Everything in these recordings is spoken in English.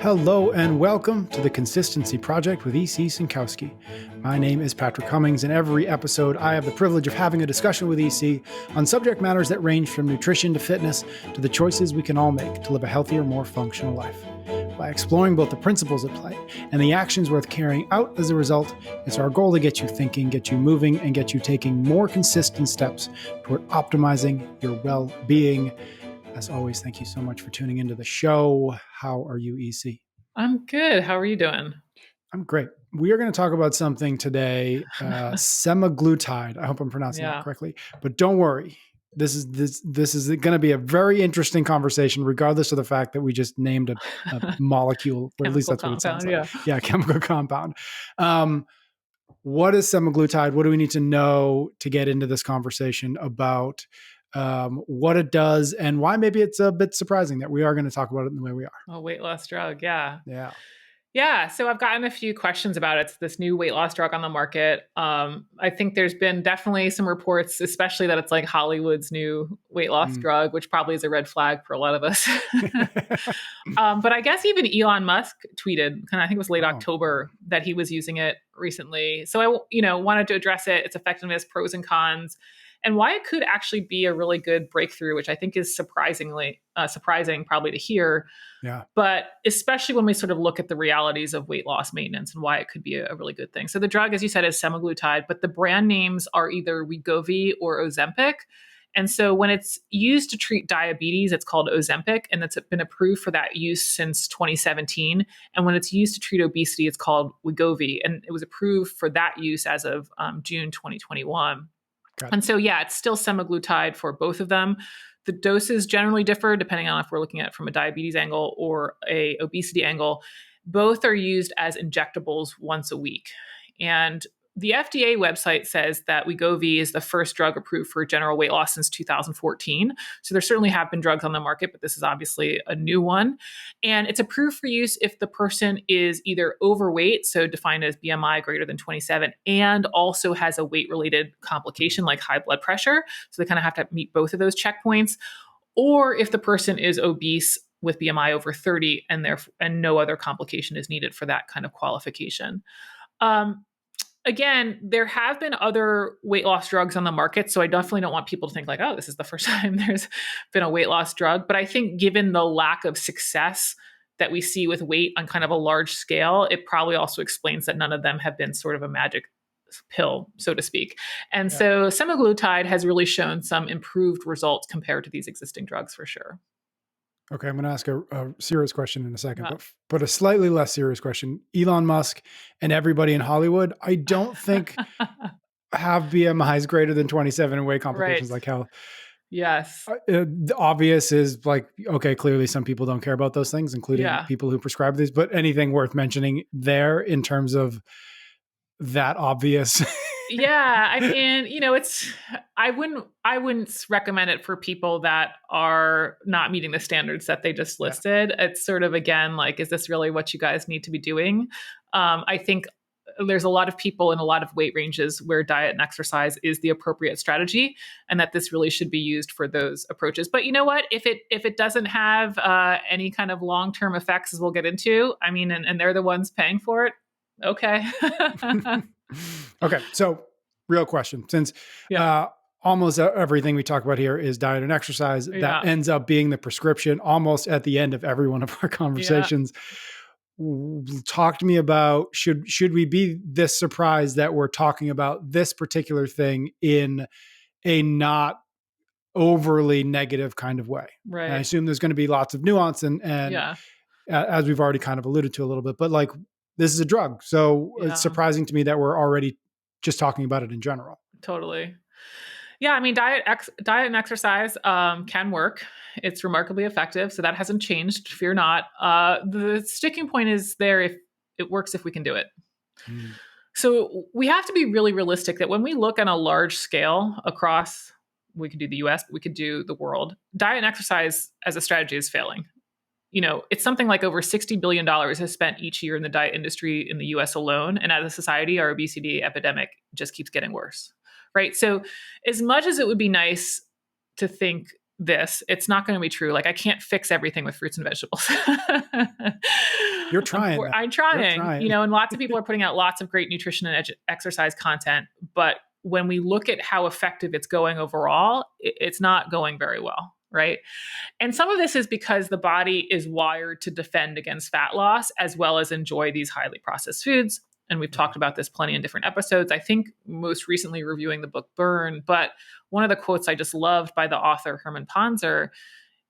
Hello and welcome to the Consistency Project with E.C. Sinkowski. My name is Patrick Cummings, and every episode I have the privilege of having a discussion with E.C. on subject matters that range from nutrition to fitness to the choices we can all make to live a healthier, more functional life. By exploring both the principles at play and the actions worth carrying out as a result, it's our goal to get you thinking, get you moving, and get you taking more consistent steps toward optimizing your well-being. As always, thank you so much for tuning into the show. How are you, EC? I'm good. How are you doing? I'm great. We are going to talk about something today, semaglutide. I hope I'm pronouncing that correctly. But don't worry. This is going to be a very interesting conversation, regardless of the fact that we just named a molecule, or at least that's what it sounds like. Yeah, chemical compound. What is semaglutide? What do we need to know to get into this conversation about what it does and why maybe it's a bit surprising that we are going to talk about it in the way we are? A weight loss drug. Yeah. Yeah. So I've gotten a few questions about it. It's this new weight loss drug on the market. I think there's been definitely some reports, especially that it's like Hollywood's new weight loss drug, which probably is a red flag for a lot of us. But I guess even Elon Musk tweeted, I think it was late October, that he was using it recently. So I, wanted to address it, its effectiveness, pros and cons, and why it could actually be a really good breakthrough, which I think is surprising probably to hear. Yeah. But especially when we sort of look at the realities of weight loss maintenance and why it could be a really good thing. So the drug, as you said, is semaglutide, but the brand names are either Wegovy or Ozempic. And so when it's used to treat diabetes, it's called Ozempic, and it's been approved for that use since 2017. And when it's used to treat obesity, it's called Wegovy, and it was approved for that use as of June 2021. And so, it's still semaglutide for both of them. The doses generally differ depending on if we're looking at it from a diabetes angle or a obesity angle. Both are used as injectables once a week. And the FDA website says that Wegovy is the first drug approved for general weight loss since 2014. So there certainly have been drugs on the market, but this is obviously a new one. And it's approved for use if the person is either overweight, so defined as BMI greater than 27, and also has a weight-related complication like high blood pressure. So they kind of have to meet both of those checkpoints. Or if the person is obese with BMI over 30 and no other complication is needed for that kind of qualification. Again, there have been other weight loss drugs on the market, so I definitely don't want people to think like, oh, this is the first time there's been a weight loss drug. But I think given the lack of success that we see with weight on kind of a large scale, it probably also explains that none of them have been sort of a magic pill, so to speak. And so semaglutide has really shown some improved results compared to these existing drugs for sure. Okay, I'm going to ask a serious question in a second, but a slightly less serious question. Elon Musk and everybody in Hollywood, I don't think have BMIs greater than 27 and weight complications like hell. Yes. The obvious is like, okay, clearly some people don't care about those things, including people who prescribe these, but anything worth mentioning there in terms of that obvious? I mean, I wouldn't recommend it for people that are not meeting the standards that they just listed. It's sort of, again, like, is this really what you guys need to be doing? I think there's a lot of people in a lot of weight ranges where diet and exercise is the appropriate strategy, and that this really should be used for those approaches. But you know what? If it doesn't have any kind of long-term effects, as we'll get into, I mean, and they're the ones paying for it, okay. Okay, so real question. Since almost everything we talk about here is diet and exercise, that ends up being the prescription almost at the end of every one of our conversations. Talk to me about, should we be this surprised that we're talking about this particular thing in a not overly negative kind of way? Right. And I assume there's going to be lots of nuance and as we've already kind of alluded to a little bit, but like, this is a drug. So it's surprising to me that we're already just talking about it in general. Totally. Yeah. I mean, diet and exercise can work. It's remarkably effective. So that hasn't changed. Fear not. The sticking point is there if it works, if we can do it. So we have to be really realistic that when we look on a large scale across, we could do the US, but we could do the world, diet and exercise as a strategy is failing. It's something like over $60 billion is spent each year in the diet industry in the US alone. And as a society, our obesity epidemic just keeps getting worse, right? So as much as it would be nice to think this, it's not going to be true. Like I can't fix everything with fruits and vegetables. You're trying. I'm trying, and lots of people are putting out lots of great nutrition and exercise content. But when we look at how effective it's going overall, it's not going very well. Right. And some of this is because the body is wired to defend against fat loss as well as enjoy these highly processed foods. And we've talked about this plenty in different episodes. I think most recently reviewing the book Burn, but one of the quotes I just loved by the author Herman Ponzer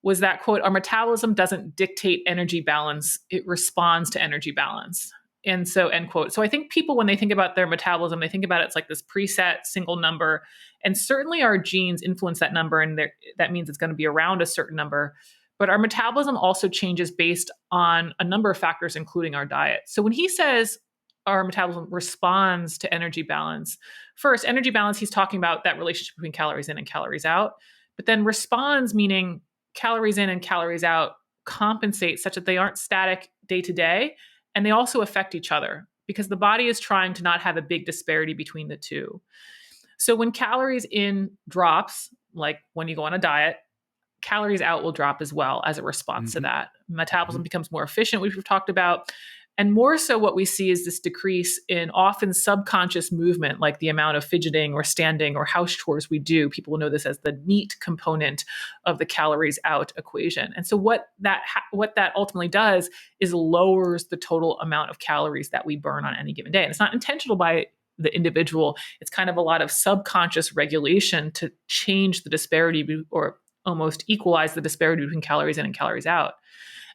was that quote, "Our metabolism doesn't dictate energy balance, it responds to energy balance." And so, end quote. So I think people, when they think about their metabolism, they think about it's like this preset single number. And certainly our genes influence that number, and that means it's going to be around a certain number. But our metabolism also changes based on a number of factors, including our diet. So when he says our metabolism responds to energy balance, first, energy balance, he's talking about that relationship between calories in and calories out. But then responds, meaning calories in and calories out compensate such that they aren't static day to day. And they also affect each other because the body is trying to not have a big disparity between the two. So when calories in drops, like when you go on a diet, calories out will drop as well as a response to that. Metabolism becomes more efficient, which we've talked about. And more so what we see is this decrease in often subconscious movement, like the amount of fidgeting or standing or house chores we do. People know this as the NEAT component of the calories out equation. And so what that ultimately does is lowers the total amount of calories that we burn on any given day. And it's not intentional by the individual. It's kind of a lot of subconscious regulation to change the disparity or almost equalize the disparity between calories in and calories out.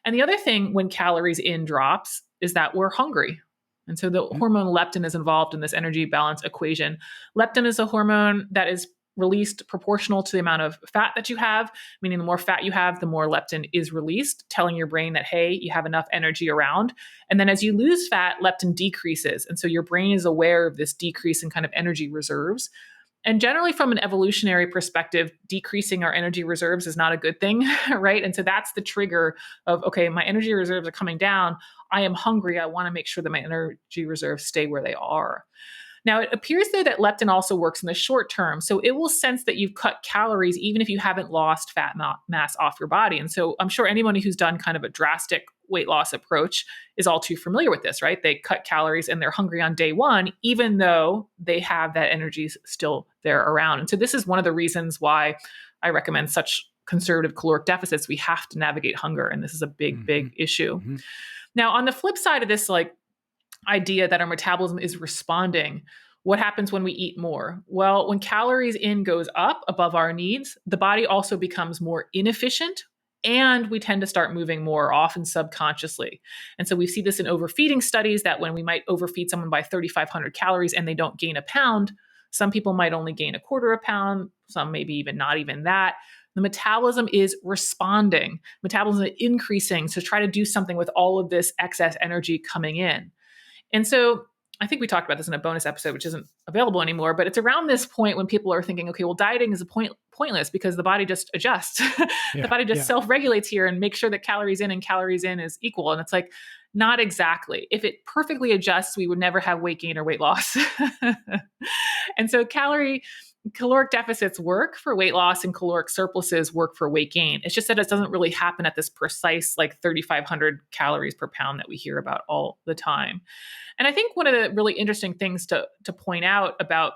And the other thing when calories in drops is that we're hungry. And so the hormone leptin is involved in this energy balance equation. Leptin is a hormone that is released proportional to the amount of fat that you have, meaning the more fat you have, the more leptin is released, telling your brain that, hey, you have enough energy around. And then as you lose fat, leptin decreases. And so your brain is aware of this decrease in kind of energy reserves. And generally, from an evolutionary perspective, decreasing our energy reserves is not a good thing, right? And so that's the trigger of, okay, my energy reserves are coming down. I am hungry. I want to make sure that my energy reserves stay where they are. Now, it appears, though, that leptin also works in the short term. So it will sense that you've cut calories, even if you haven't lost fat mass off your body. And so I'm sure anyone who's done kind of a drastic weight loss approach is all too familiar with this, right? They cut calories and they're hungry on day one, even though they have that energy still there around. And so this is one of the reasons why I recommend such conservative caloric deficits. We have to navigate hunger. And this is a big issue. Now, on the flip side of this, like, idea that our metabolism is responding, what happens when we eat more? Well, when calories in goes up above our needs, the body also becomes more inefficient, and we tend to start moving more, often subconsciously. And so we see this in overfeeding studies, that when we might overfeed someone by 3,500 calories and they don't gain a pound, some people might only gain a quarter of a pound, some maybe even not even that. The metabolism is responding, metabolism is increasing to try to do something with all of this excess energy coming in. And so I think we talked about this in a bonus episode, which isn't available anymore, but it's around this point when people are thinking, okay, well, dieting is pointless because the body just adjusts. The body just self-regulates here and makes sure that calories in and calories in is equal. And it's like, not exactly. If it perfectly adjusts, we would never have weight gain or weight loss. And so caloric deficits work for weight loss and caloric surpluses work for weight gain. It's just that it doesn't really happen at this precise, like 3,500 calories per pound that we hear about all the time. And I think one of the really interesting things to point out about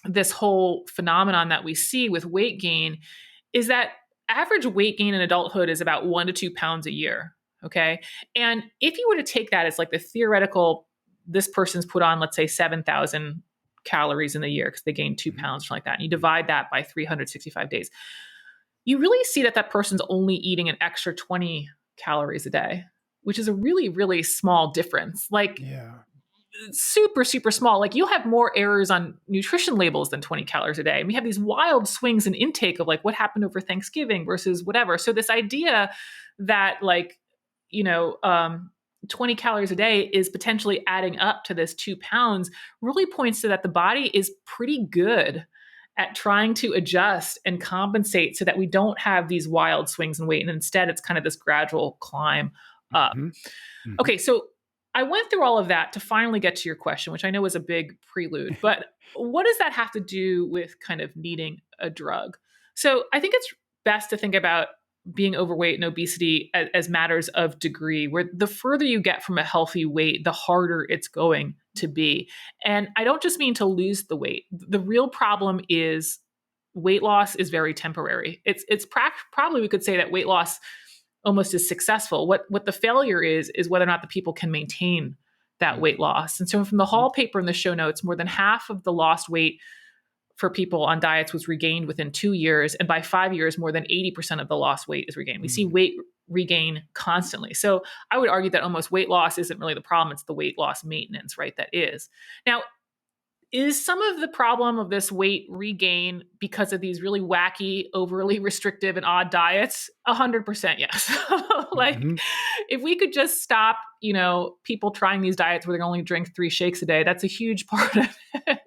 this whole phenomenon that we see with weight gain is that average weight gain in adulthood is about 1 to 2 pounds a year. Okay. And if you were to take that as like the theoretical, this person's put on, let's say 7,000 calories in the year because they gained 2 pounds, something like that, and you divide that by 365 days, you really see that that person's only eating an extra 20 calories a day, which is a really, really small difference. Like, super, super small. Like, you'll have more errors on nutrition labels than 20 calories a day. And we have these wild swings in intake of like what happened over Thanksgiving versus whatever. So this idea that 20 calories a day is potentially adding up to this 2 pounds really points to that the body is pretty good at trying to adjust and compensate so that we don't have these wild swings in weight. And instead, it's kind of this gradual climb up. Okay, so I went through all of that to finally get to your question, which I know was a big prelude, but what does that have to do with kind of needing a drug? So I think it's best to think about being overweight and obesity as matters of degree, where the further you get from a healthy weight, the harder it's going to be. And I don't just mean to lose the weight. The real problem is weight loss is very temporary. Probably we could say that weight loss almost is successful. What the failure is whether or not the people can maintain that weight loss. And so from the Hall paper in the show notes, more than half of the lost weight for people on diets was regained within 2 years. And by 5 years, more than 80% of the lost weight is regained. We see weight regain constantly. So I would argue that almost weight loss isn't really the problem. It's the weight loss maintenance, right? That is. Now, is some of the problem of this weight regain because of these really wacky, overly restrictive and odd diets? 100% yes. Like if we could just stop, people trying these diets where they only drink 3 shakes a day, that's a huge part of it.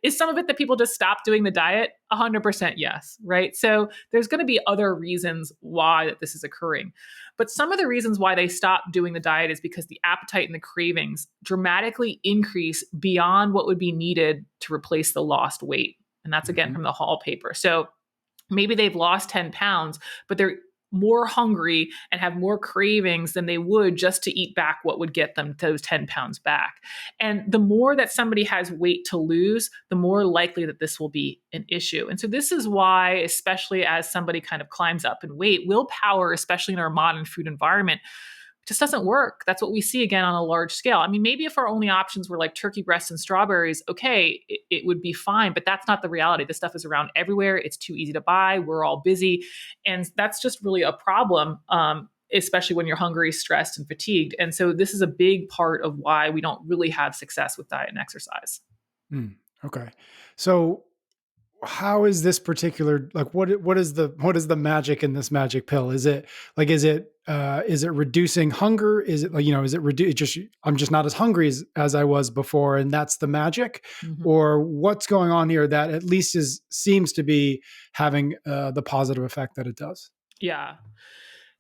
Is some of it that people just stop doing the diet? 100% yes, right? So there's going to be other reasons why that this is occurring. But some of the reasons why they stop doing the diet is because the appetite and the cravings dramatically increase beyond what would be needed to replace the lost weight. And that's again from the Hall paper. So maybe they've lost 10 pounds, but they're more hungry and have more cravings than they would just to eat back what would get them those 10 pounds back. And the more that somebody has weight to lose, the more likely that this will be an issue. And so this is why, especially as somebody kind of climbs up in weight, willpower, especially in our modern food environment, just doesn't work. That's what we see again on a large scale. I mean, maybe if our only options were like turkey breasts and strawberries, okay, it would be fine, but that's not the reality. This stuff is around everywhere. It's too easy to buy. We're all busy. And that's just really a problem, especially when you're hungry, stressed, and fatigued. And so this is a big part of why we don't really have success with diet and exercise. Okay. So how is this particular, like, what is the magic in this magic pill? Is it reducing hunger? Is it like, is it I'm just not as hungry as I was before, and that's the magic? Or what's going on here that at least seems to be having the positive effect that it does? Yeah,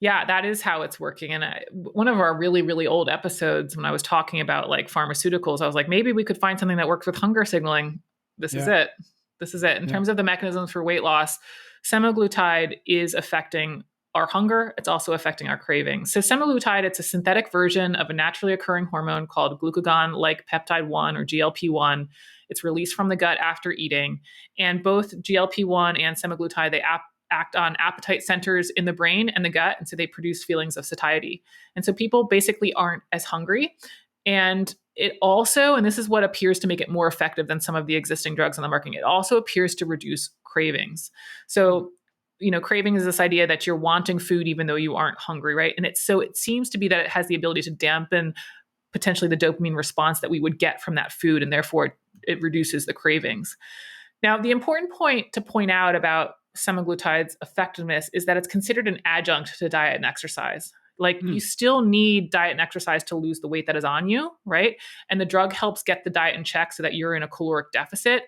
that is how it's working. And one of our really, really old episodes, when I was talking about like pharmaceuticals, I was like, maybe we could find something that works with hunger signaling. This is it. In terms of the mechanisms for weight loss, semaglutide is affecting our hunger. It's also affecting our cravings. So semaglutide, it's a synthetic version of a naturally occurring hormone called glucagon-like peptide 1 or GLP-1. It's released from the gut after eating. And both GLP-1 and semaglutide, they act on appetite centers in the brain and the gut. And so they produce feelings of satiety. And so people basically aren't as hungry. And it also, and this is what appears to make it more effective than some of the existing drugs on the market, it also appears to reduce cravings. So, craving is this idea that you're wanting food even though you aren't hungry, right? And it seems to be that it has the ability to dampen potentially the dopamine response that we would get from that food, and therefore it reduces the cravings. Now, the important point to point out about semaglutide's effectiveness is that it's considered an adjunct to diet and exercise. Like you still need diet and exercise to lose the weight that is on you, right? And the drug helps get the diet in check so that you're in a caloric deficit.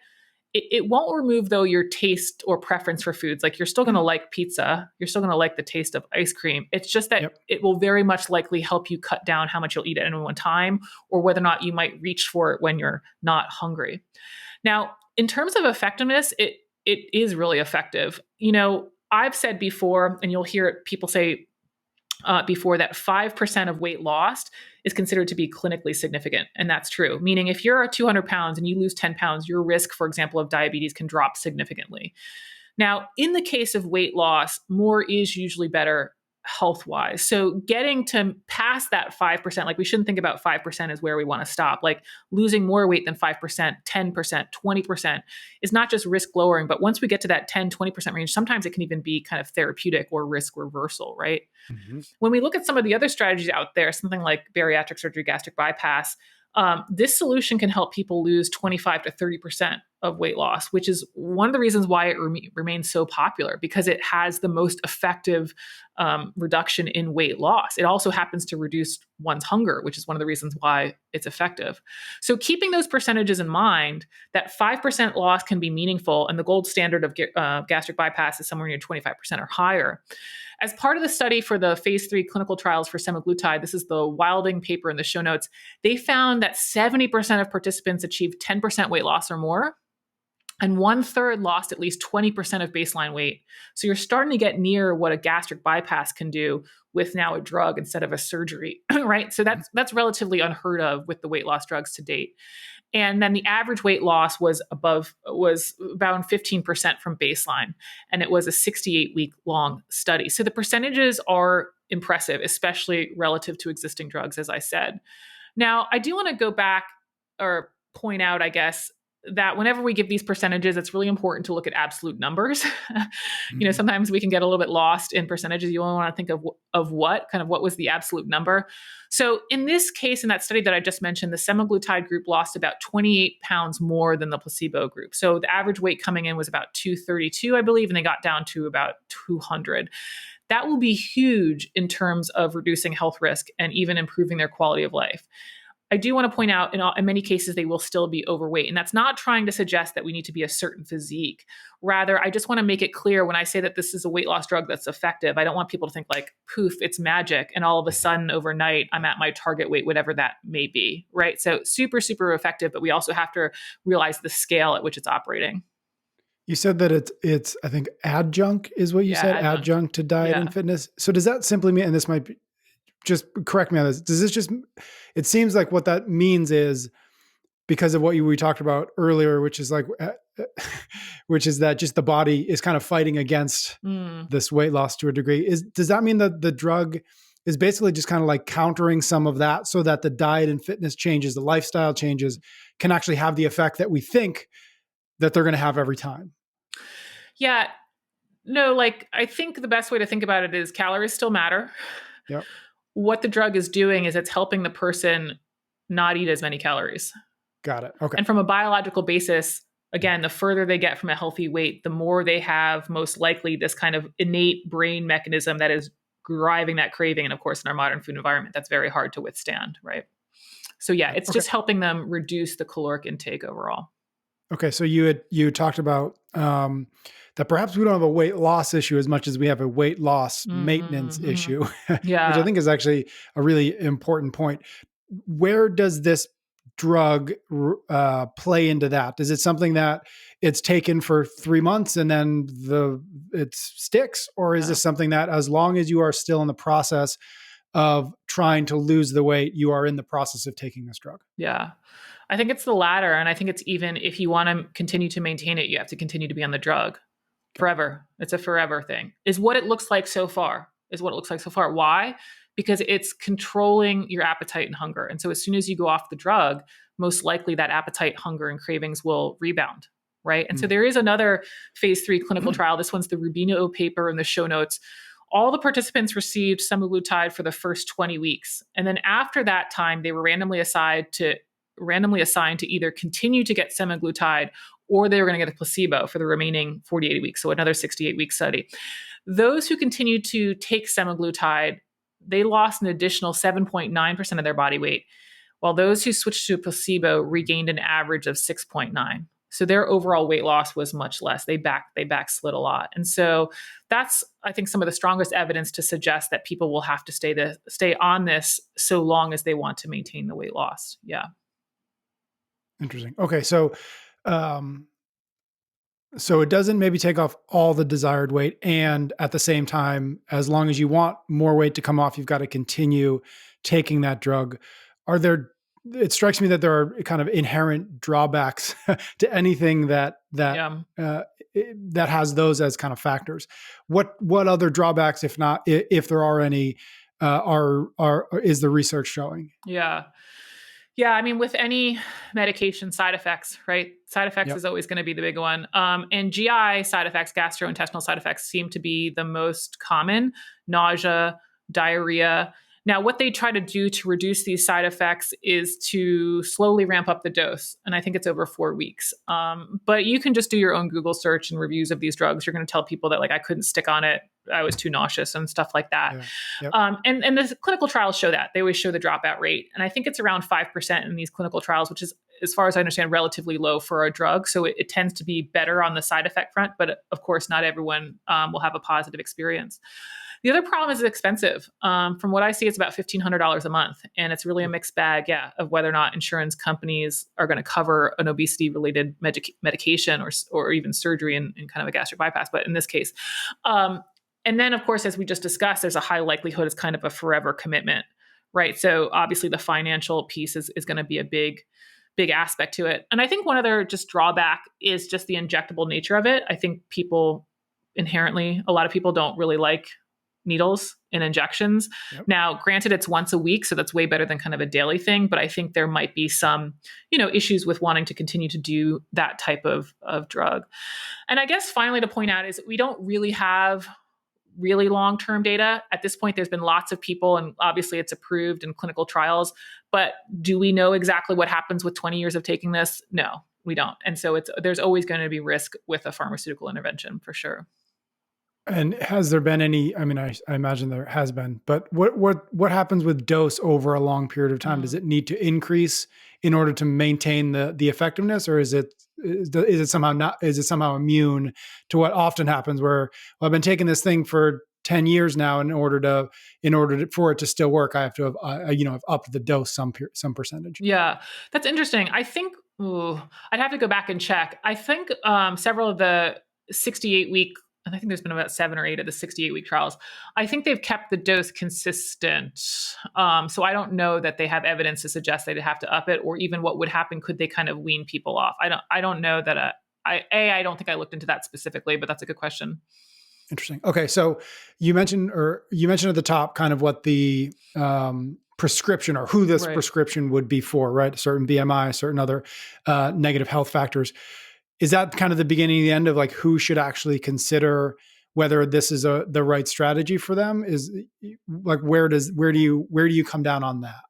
It won't remove, though, your taste or preference for foods. Like you're still going to like pizza. You're still going to like the taste of ice cream. It's just that it will very much likely help you cut down how much you'll eat at any one time, or whether or not you might reach for it when you're not hungry. Now, in terms of effectiveness, it is really effective. I've said before, and you'll hear people say before, that 5% of weight lost is considered to be clinically significant. And that's true. Meaning if you're 200 pounds and you lose 10 pounds, your risk, for example, of diabetes can drop significantly. Now, in the case of weight loss, more is usually better health-wise. So getting to past that 5%, like we shouldn't think about 5% as where we want to stop. Like losing more weight than 5%, 10%, 20% is not just risk lowering, but once we get to that 10, 20% range, sometimes it can even be kind of therapeutic or risk reversal, right? When we look at some of the other strategies out there, something like bariatric surgery, gastric bypass, this solution can help people lose 25 to 30% of weight loss, which is one of the reasons why it remains so popular, because it has the most effective reduction in weight loss. It also happens to reduce one's hunger, which is one of the reasons why it's effective. So keeping those percentages in mind, that 5% loss can be meaningful, and the gold standard of gastric bypass is somewhere near 25% or higher. As part of the study for the phase 3 clinical trials for semaglutide, this is the Wilding paper in the show notes, they found that 70% of participants achieved 10% weight loss or more. and 1/3 lost at least 20% of baseline weight. So you're starting to get near what a gastric bypass can do with now a drug instead of a surgery, right? So that's relatively unheard of with the weight loss drugs to date. And then the average weight loss was about 15% from baseline. And it was a 68-week long study. So the percentages are impressive, especially relative to existing drugs, as I said. Now, I do want to go back or point out, I guess, that whenever we give these percentages, it's really important to look at absolute numbers. Sometimes we can get a little bit lost in percentages. You only want to think of what was the absolute number. So in this case, in that study that I just mentioned, the semaglutide group lost about 28 pounds more than the placebo group. So the average weight coming in was about 232, I believe, and they got down to about 200. That will be huge in terms of reducing health risk and even improving their quality of life. I do want to point out in many cases, they will still be overweight. And that's not trying to suggest that we need to be a certain physique. Rather, I just want to make it clear when I say that this is a weight loss drug that's effective, I don't want people to think like, poof, it's magic. And all of a sudden overnight, I'm at my target weight, whatever that may be, right? So super, super effective, but we also have to realize the scale at which it's operating. You said that it's I think adjunct is what you said, adjunct to diet and fitness. So does that simply mean, and this might be, just correct me on this, does this just, it seems like what that means is because of what we talked about earlier, which is like, which is that just the body is kind of fighting against this weight loss to a degree. Does that mean that the drug is basically just kind of like countering some of that so that the diet and fitness changes, the lifestyle changes can actually have the effect that we think that they're going to have every time? Yeah, no, like I think the best way to think about it is calories still matter. Yep. What the drug is doing is it's helping the person not eat as many calories. Got it. Okay. And from a biological basis, again, the further they get from a healthy weight, the more they have most likely this kind of innate brain mechanism that is driving that craving. And of course, in our modern food environment, that's very hard to withstand, right? So yeah, it's just helping them reduce the caloric intake overall. Okay. So you talked about that perhaps we don't have a weight loss issue as much as we have a weight loss maintenance issue, yeah. which I think is actually a really important point. Where does this drug play into that? Is it something that it's taken for 3 months and then it sticks? Or is this something that as long as you are still in the process of trying to lose the weight, you are in the process of taking this drug? Yeah. I think it's the latter. And I think it's even if you want to continue to maintain it, you have to continue to be on the drug forever. It's a forever thing, is what it looks like so far. Why? Because it's controlling your appetite and hunger. And so as soon as you go off the drug, most likely that appetite, hunger, and cravings will rebound, right? And so there is another phase 3 clinical trial. This one's the Rubino paper in the show notes. All the participants received semaglutide for the first 20 weeks. And then after that time, they were randomly assigned to either continue to get semaglutide or they were going to get a placebo for the remaining 48 weeks. So another 68-week study. Those who continued to take semaglutide, they lost an additional 7.9% of their body weight, while those who switched to a placebo regained an average of 6.9. So their overall weight loss was much less. They backslid a lot. And so that's, I think, some of the strongest evidence to suggest that people will have to stay on this so long as they want to maintain the weight loss. Yeah. Interesting. Okay. So it doesn't maybe take off all the desired weight. And at the same time, as long as you want more weight to come off, you've got to continue taking that drug. It strikes me that there are kind of inherent drawbacks to anything that has those as kind of factors. What other drawbacks, if there are any, is the research showing? Yeah. Yeah, I mean, with any medication, side effects, right? Side effects is always going to be the big one. And GI side effects, gastrointestinal side effects, seem to be the most common: nausea, diarrhea. Now, what they try to do to reduce these side effects is to slowly ramp up the dose. And I think it's over 4 weeks. But you can just do your own Google search and reviews of these drugs. You're going to tell people that, like, I couldn't stick on it. I was too nauseous and stuff like that. Yeah. Yep. And the clinical trials show that. They always show the dropout rate. And I think it's around 5% in these clinical trials, which is, as far as I understand, relatively low for a drug. So it tends to be better on the side effect front. But of course, not everyone will have a positive experience. The other problem is it's expensive. From what I see, it's about $1,500 a month. And it's really a mixed bag, of whether or not insurance companies are going to cover an obesity-related medication or even surgery and kind of a gastric bypass. But in this case, and then, of course, as we just discussed, there's a high likelihood it's kind of a forever commitment, right? So obviously the financial piece is going to be a big aspect to it. And I think one other just drawback is just the injectable nature of it. I think people inherently, a lot of people don't really like needles and injections. Yep. Now, granted, it's once a week, so that's way better than kind of a daily thing. But I think there might be some, issues with wanting to continue to do that type of drug. And I guess finally to point out is we don't really have really long-term data. At this point, there's been lots of people, and obviously it's approved in clinical trials, but do we know exactly what happens with 20 years of taking this? No, we don't. And so there's always going to be risk with a pharmaceutical intervention for sure. And has there been any, I mean, I imagine there has been, but what happens with dose over a long period of time? Does it need to increase in order to maintain the effectiveness, or is it somehow immune to what often happens where, well, I've been taking this thing for 10 years now, for it to still work, I have to have, have upped the dose some percentage. Yeah, that's interesting. I think, I'd have to go back and check. I think several of the 68-week, and I think there's been about 7 or 8 of the 68-week trials, I think they've kept the dose consistent. So I don't know that they have evidence to suggest they'd have to up it, or even what would happen. Could they kind of wean people off? I don't know that. I don't think I looked into that specifically, but that's a good question. Interesting. Okay. So you mentioned at the top kind of what the prescription, or who this prescription would be for, right? A certain BMI, certain other negative health factors. Is that kind of the beginning and the end of like who should actually consider whether this is the right strategy for them? Is like, where do you come down on that?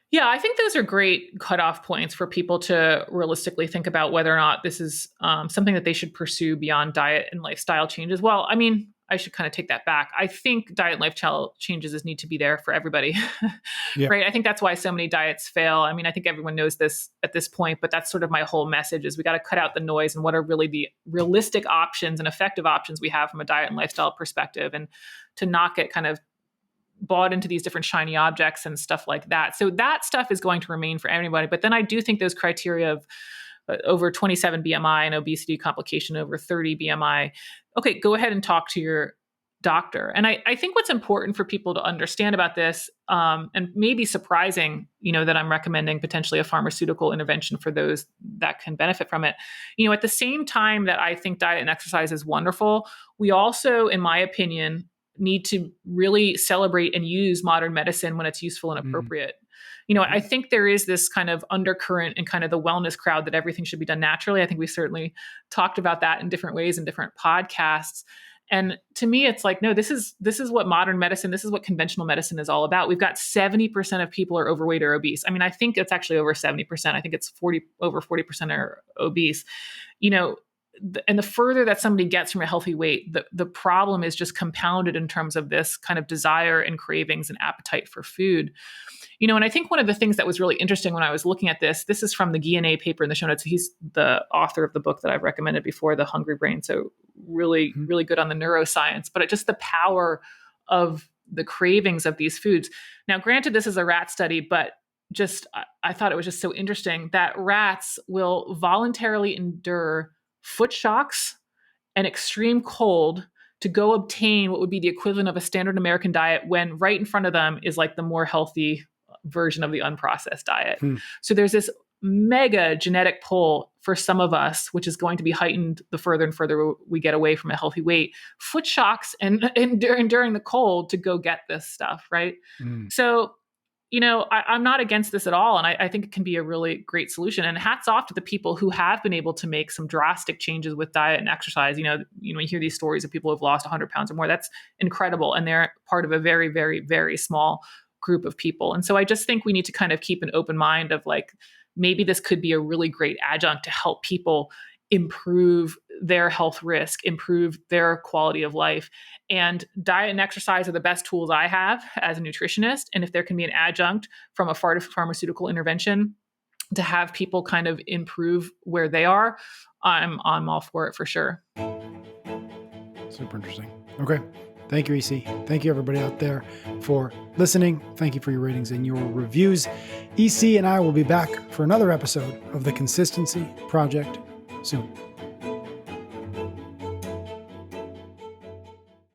Yeah, I think those are great cutoff points for people to realistically think about whether or not this is something that they should pursue beyond diet and lifestyle changes. Well, I mean, I should kind of take that back. I think diet and lifestyle changes need to be there for everybody, right? I think that's why so many diets fail. I mean, I think everyone knows this at this point, but that's sort of my whole message is we got to cut out the noise and what are really the realistic options and effective options we have from a diet and lifestyle perspective, and to not get kind of bought into these different shiny objects and stuff like that. So that stuff is going to remain for everybody. But then I do think those criteria of over 27 BMI and obesity complication over 30 BMI, okay, go ahead and talk to your doctor. And I think what's important for people to understand about this, and maybe surprising, that I'm recommending potentially a pharmaceutical intervention for those that can benefit from it. At the same time that I think diet and exercise is wonderful, we also, in my opinion, need to really celebrate and use modern medicine when it's useful and appropriate. I think there is this kind of undercurrent in kind of the wellness crowd that everything should be done naturally. I think we certainly talked about that in different ways in different podcasts. And to me, it's like, no, this is what modern medicine, this is what conventional medicine is all about. We've got 70% of people are overweight or obese. I mean, I think it's actually over 70%. I think it's over 40% are obese. And the further that somebody gets from a healthy weight, the problem is just compounded in terms of this kind of desire and cravings and appetite for food. And I think one of the things that was really interesting when I was looking at this is from the Guillenet paper in the show notes. He's the author of the book that I've recommended before, The Hungry Brain. So really, really good on the neuroscience, but just the power of the cravings of these foods. Now, granted, this is a rat study, but I thought it was just so interesting that rats will voluntarily endure foot shocks and extreme cold to go obtain what would be the equivalent of a standard American diet when right in front of them is like the more healthy version of the unprocessed diet. So there's this mega genetic pull for some of us, which is going to be heightened the further and further we get away from a healthy weight, foot shocks and during the cold to go get this stuff, right? So I'm not against this at all. And I think it can be a really great solution. And hats off to the people who have been able to make some drastic changes with diet and exercise. You hear these stories of people who have lost 100 pounds or more. That's incredible. And they're part of a very, very, very small group of people. And so I just think we need to kind of keep an open mind of like, maybe this could be a really great adjunct to help people improve their health risk, improve their quality of life. And diet and exercise are the best tools I have as a nutritionist. And if there can be an adjunct from a pharmaceutical intervention to have people kind of improve where they are, I'm all for it for sure. Super interesting. Okay. Thank you, EC. Thank you, everybody out there, for listening. Thank you for your ratings and your reviews. EC and I will be back for another episode of the Consistency Project soon.